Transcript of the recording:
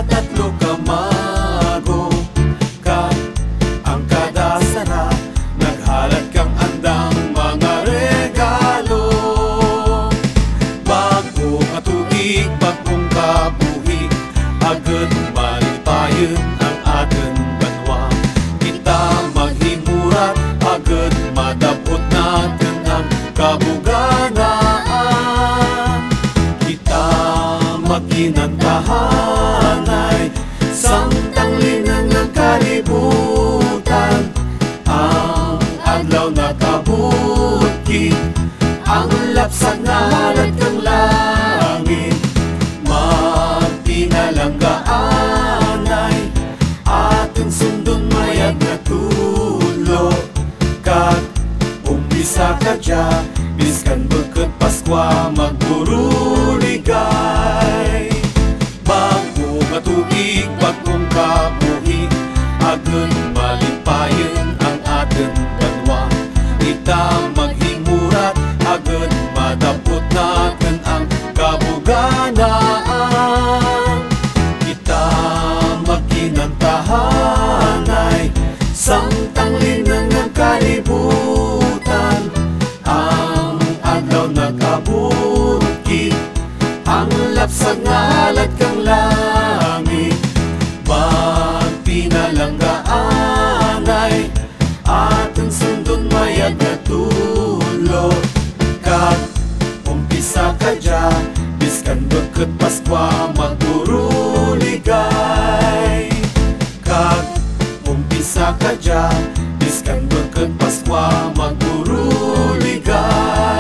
tatlo ka mago, kat ang kadasara, naghalat kang andang mga regalo. Bagong atubig, bagong kabuhi, agad malipayon ang atin banwa. Kita maghimurat, agad madapot natin ang kabuganaan. Kita maginantahanay, samtang linang ng kalibutan. Ang adlaw na kabutki, ang lapsag na halat kang langit. Magpinalanggaanay, ating sundon mayag na tulo. Kat umpisa ka dya, biskan beket Paskwa magburuligay. Bagong atubig, bagong kabuhi, agad malipayon ang atin banwa. Kita maghimurat, agad madapot natin ang kabuganaan. Kita magkinantahanay, samtang linang ng kalibutan. Ang adlaw na kabutki, ang lapsag na halat kang langit. Magpinalanggaanay, ating sundon mayag na tulo. Kat umpisa ka dya, biskan beket Paskwa magburuligay. Kat umpisa ka dya, biskan beket Paskwa magburuligay.